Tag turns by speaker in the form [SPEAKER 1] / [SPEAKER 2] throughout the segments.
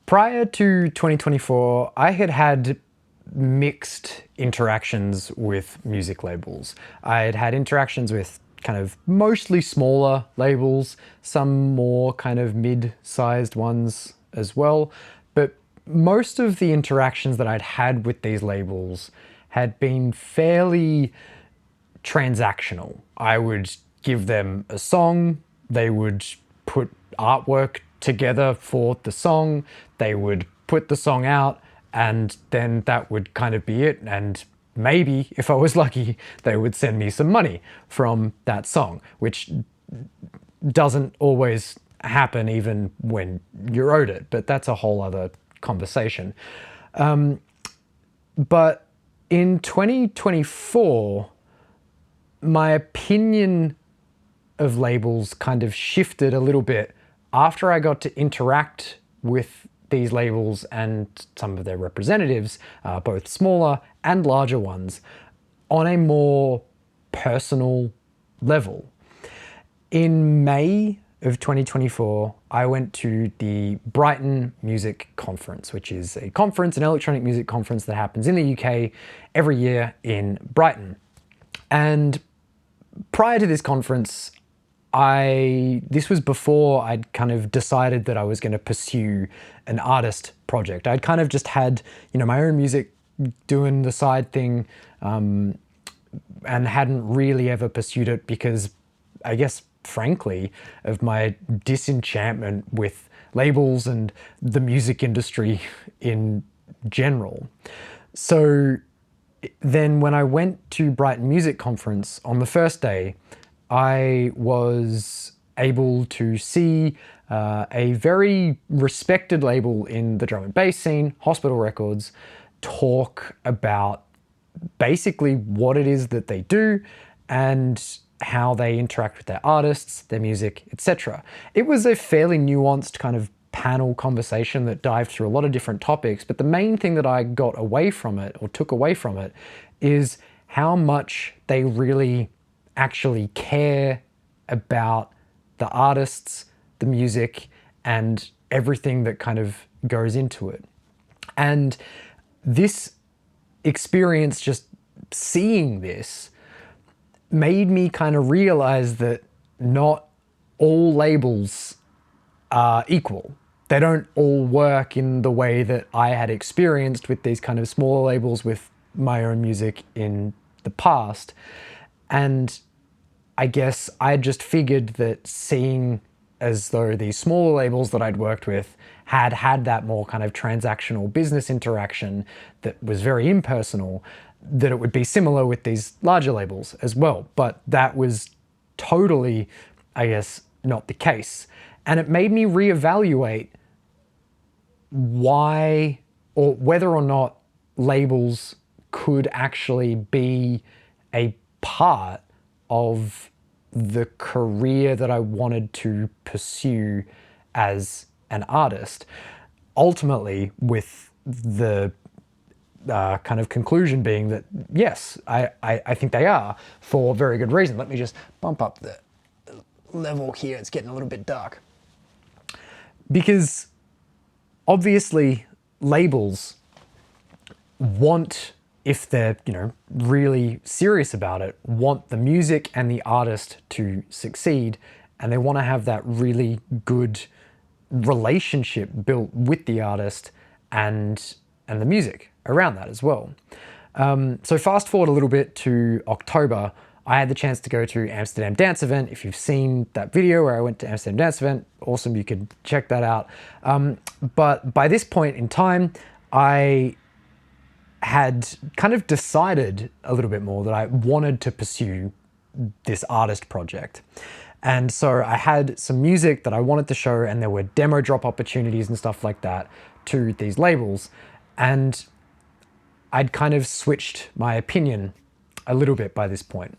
[SPEAKER 1] Prior to 2024, I had had mixed interactions with music labels. I had had interactions with kind of mostly smaller labels, some more kind of mid-sized ones as well. But most of the interactions that I'd had with these labels had been fairly transactional. I would give them a song, they would put artwork together for the song, they would put the song out, and then that would kind of be it. And maybe, if I was lucky, they would send me some money from that song, which doesn't always happen even when you're owed it, but that's a whole other conversation. But in 2024, my opinion of labels kind of shifted a little bit after I got to interact with these labels and some of their representatives, both smaller and larger ones, on a more personal level. In May of 2024, I went to the Brighton Music Conference, which is a conference, an electronic music conference that happens in the UK every year in Brighton. And prior to this conference, this was before I'd kind of decided that I was going to pursue an artist project. I'd kind of just had, my own music, doing the side thing, and hadn't really ever pursued it because, I guess, frankly, of my disenchantment with labels and the music industry in general. So then when I went to Brighton Music Conference on the first day, I was able to see a very respected label in the drum and bass scene, Hospital Records, talk about basically what it is that they do and how they interact with their artists, their music, etc. It was a fairly nuanced kind of panel conversation that dived through a lot of different topics, but the main thing that I got away from it, or took away from it, is how much they really actually care about the artists, the music, and everything that kind of goes into it. And this experience, just seeing this, made me kind of realize that not all labels are equal. They don't all work in the way that I had experienced with these kind of smaller labels with my own music in the past. And I guess I just figured that seeing as though these smaller labels that I'd worked with had had that more kind of transactional business interaction that was very impersonal, that it would be similar with these larger labels as well. But that was totally, I guess, not the case. And it made me reevaluate why, or whether or not labels could actually be a part of the career that I wanted to pursue as an artist. Ultimately, with the kind of conclusion being that, yes, I think they are, for very good reason. Let me just bump up the level here. It's getting a little bit dark. Because obviously labels want, if they're, really serious about it, want the music and the artist to succeed, and they want to have that really good relationship built with the artist and the music around that as well. So fast forward a little bit to October, I had the chance to go to Amsterdam Dance Event. If you've seen that video where I went to Amsterdam Dance Event, awesome, you could check that out. But by this point in time, I had kind of decided a little bit more that I wanted to pursue this artist project. And so I had some music that I wanted to show, and there were demo drop opportunities and stuff like that to these labels. And I'd kind of switched my opinion a little bit by this point.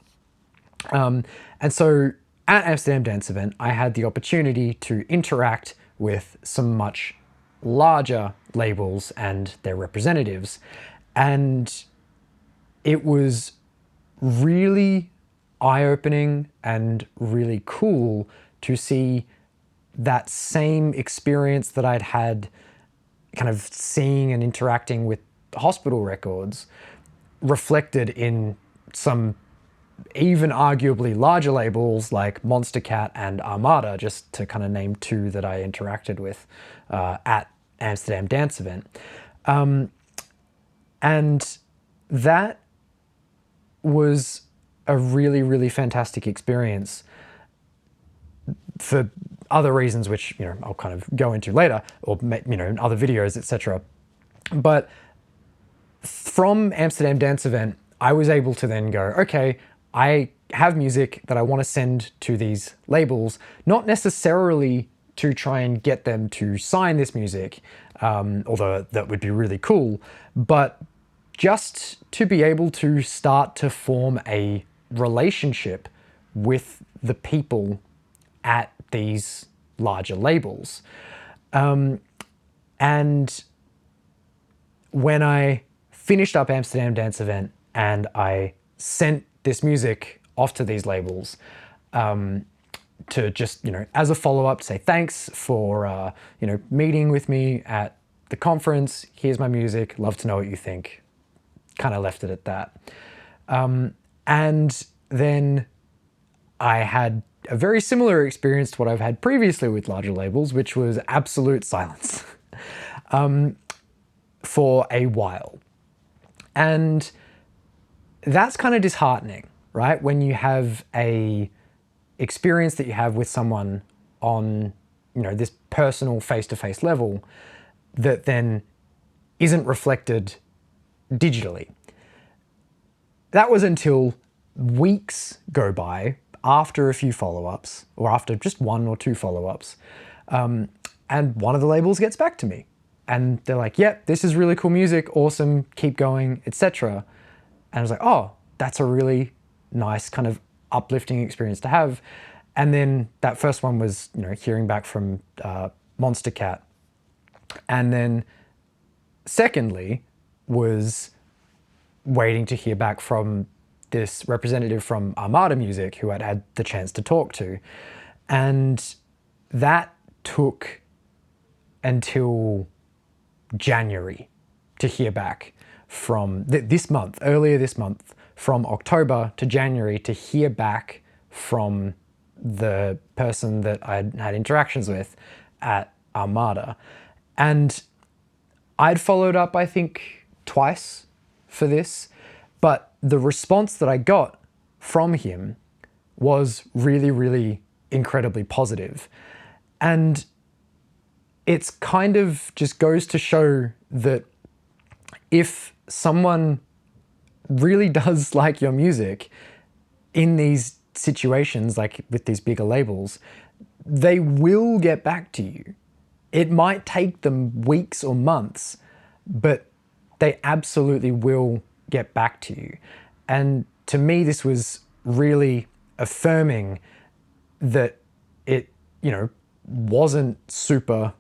[SPEAKER 1] And so at Amsterdam Dance Event, I had the opportunity to interact with some much larger labels and their representatives. And it was really eye-opening and really cool to see that same experience that I'd had kind of seeing and interacting with hospital records reflected in some even arguably larger labels like Monster Cat and Armada, just to kind of name two that I interacted with at Amsterdam Dance Event. And that was a really, really fantastic experience for other reasons, which, I'll kind of go into later, or, in other videos, etc. But from Amsterdam Dance Event, I was able to then go, okay, I have music that I want to send to these labels, not necessarily to try and get them to sign this music, although that would be really cool, but just to be able to start to form a relationship with the people at these larger labels. And when I finished up Amsterdam Dance Event and I sent this music off to these labels, to just, as a follow-up, say thanks for, meeting with me at the conference. Here's my music. Love to know what you think. Kind of left it at that. And then I had a very similar experience to what I've had previously with larger labels, which was absolute silence for a while. And that's kind of disheartening, right? When you have a experience that you have with someone on, this personal face-to-face level that then isn't reflected digitally. That was until weeks go by after a few follow-ups, or after just one or two follow-ups, and one of the labels gets back to me. And they're like, yep, this is really cool music, awesome, keep going, etc. And I was like, oh, that's a really nice kind of uplifting experience to have. And then that first one was, hearing back from Monster Cat. And then secondly was waiting to hear back from this representative from Armada Music who I'd had the chance to talk to. And that took until January to hear back from earlier this month, from October to January, to hear back from the person that I'd had interactions with at Armada. And I'd followed up, I think, twice for this, but the response that I got from him was really, really incredibly positive. And it's kind of just goes to show that if someone really does like your music in these situations, like with these bigger labels, they will get back to you. It might take them weeks or months, but they absolutely will get back to you. And to me, this was really affirming that it, wasn't super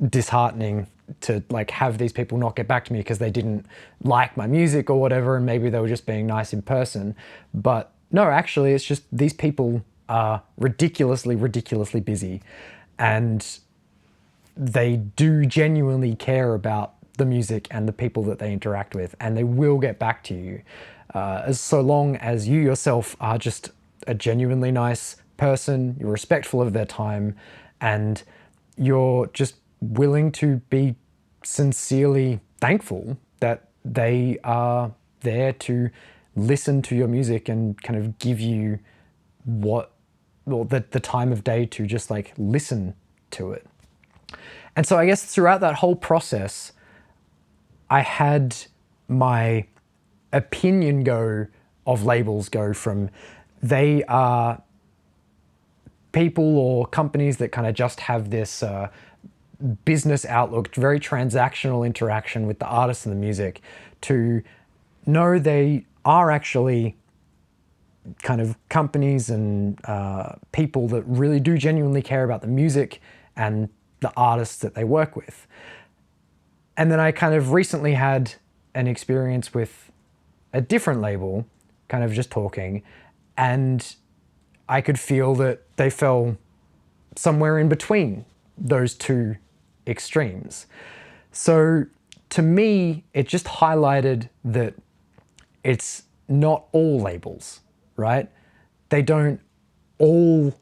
[SPEAKER 1] disheartening to have these people not get back to me because they didn't like my music or whatever, and maybe they were just being nice in person. But no, actually, it's just these people are ridiculously, ridiculously busy, and they do genuinely care about the music and the people that they interact with, and they will get back to you, as so long as you yourself are just a genuinely nice person, you're respectful of their time, and you're just willing to be sincerely thankful that they are there to listen to your music and kind of give you the time of day to just listen to it. And so I guess throughout that whole process, I had my opinion of labels go from they are people or companies that kind of just have this business outlook, very transactional interaction with the artist and the music, to no, they are actually kind of companies and people that really do genuinely care about the music and the artists that they work with. And then I kind of recently had an experience with a different label, kind of just talking, and I could feel that they fell somewhere in between those two extremes. So to me, it just highlighted that it's not all labels, right? They don't all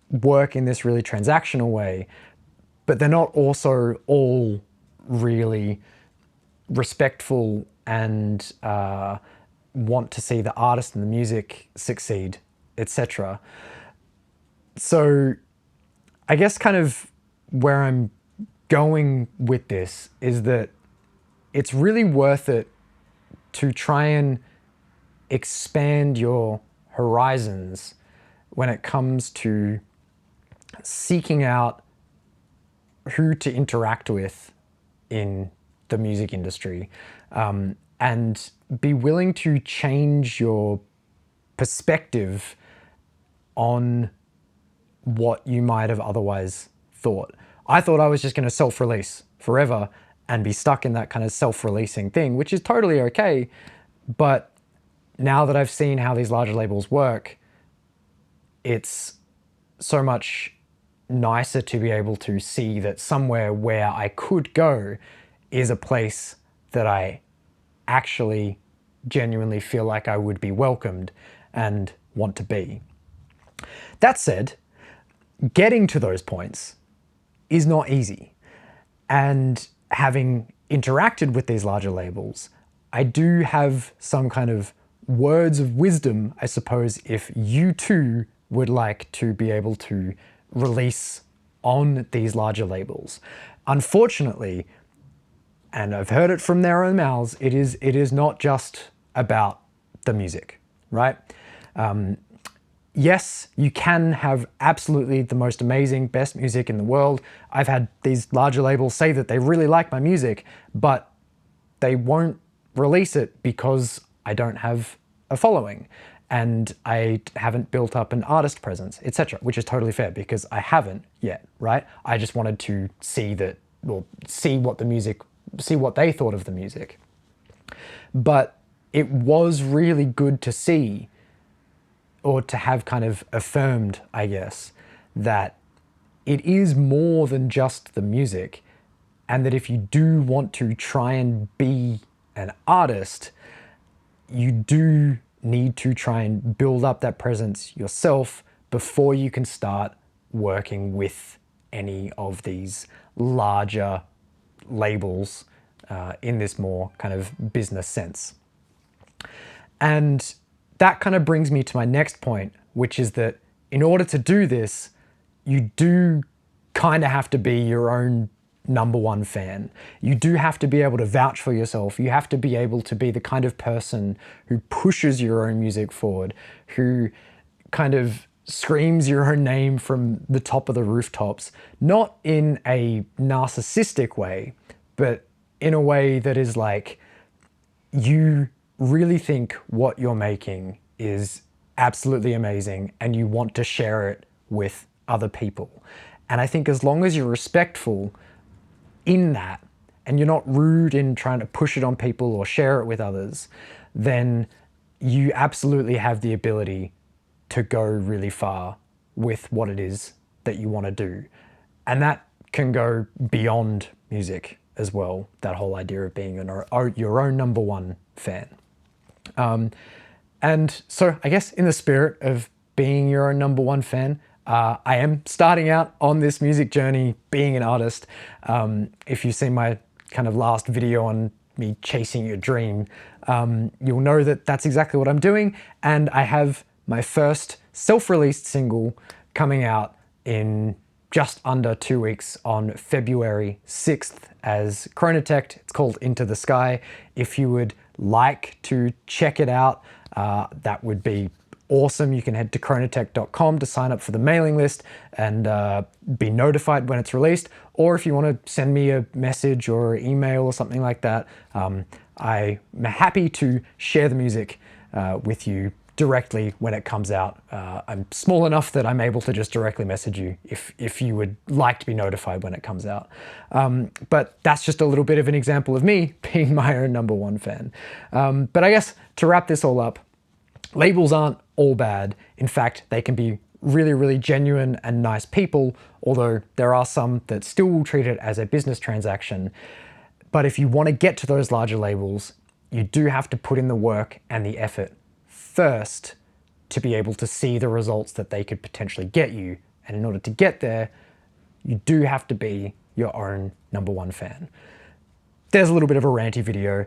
[SPEAKER 1] work in this really transactional way, but they're not also all really respectful and want to see the artist and the music succeed, etc. So I guess kind of where I'm going with this is that it's really worth it to try and expand your horizons when it comes to seeking out who to interact with in the music industry, and be willing to change your perspective on what you might have otherwise thought. I thought I was just going to self-release forever and be stuck in that kind of self-releasing thing, which is totally okay. But now that I've seen how these larger labels work, it's so much nicer to be able to see that somewhere where I could go is a place that I actually genuinely feel like I would be welcomed and want to be. That said, getting to those points is not easy. And having interacted with these larger labels, I do have some kind of words of wisdom, I suppose, if you too would like to be able to release on these larger labels. Unfortunately, and I've heard it from their own mouths, it is not just about the music, right? Yes, you can have absolutely the most amazing, best music in the world. I've had these larger labels say that they really like my music, but they won't release it because I don't have a following and I haven't built up an artist presence, etc., which is totally fair because I haven't yet, right? I just wanted to see that, well, see what they thought of the music. But it was really good to see, or to have kind of affirmed, I guess, that it is more than just the music, and that if you do want to try and be an artist, you do need to try and build up that presence yourself before you can start working with any of these larger labels in this more kind of business sense. And that kind of brings me to my next point, which is that in order to do this, you do kind of have to be your own number one fan. You do have to be able to vouch for yourself. You have to be able to be the kind of person who pushes your own music forward, who kind of screams your own name from the top of the rooftops, not in a narcissistic way, but in a way that is like, you really think what you're making is absolutely amazing and you want to share it with other people. And I think as long as you're respectful in that and you're not rude in trying to push it on people or share it with others, then you absolutely have the ability to go really far with what it is that you want to do. And that can go beyond music as well, that whole idea of being your own number one fan. And so I guess in the spirit of being your own number one fan, I am starting out on this music journey, being an artist. If you've seen my kind of last video on me chasing your dream, you'll know that that's exactly what I'm doing. And I have my first self-released single coming out in just under 2 weeks on February 6th as Chronotect. It's called Into the Sky. If you would like to check it out, that would be awesome. You can head to chronotech.com to sign up for the mailing list and be notified when it's released. Or if you want to send me a message or email or something like that, I'm happy to share the music with you directly when it comes out. I'm small enough that I'm able to just directly message you if you would like to be notified when it comes out. But that's just a little bit of an example of me being my own number one fan. But I guess to wrap this all up, labels aren't all bad. In fact, they can be really, really genuine and nice people, although there are some that still will treat it as a business transaction. But if you want to get to those larger labels, you do have to put in the work and the effort first to be able to see the results that they could potentially get you. And in order to get there, you do have to be your own #1 fan. There's a little bit of a ranty video.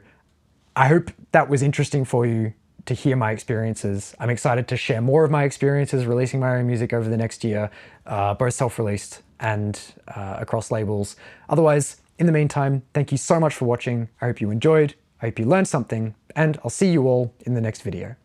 [SPEAKER 1] I hope that was interesting for you to hear my experiences. I'm excited to share more of my experiences releasing my own music over the next year, both self-released and across labels. Otherwise, in the meantime, thank you so much for watching. I hope you enjoyed, I hope you learned something, and I'll see you all in the next video.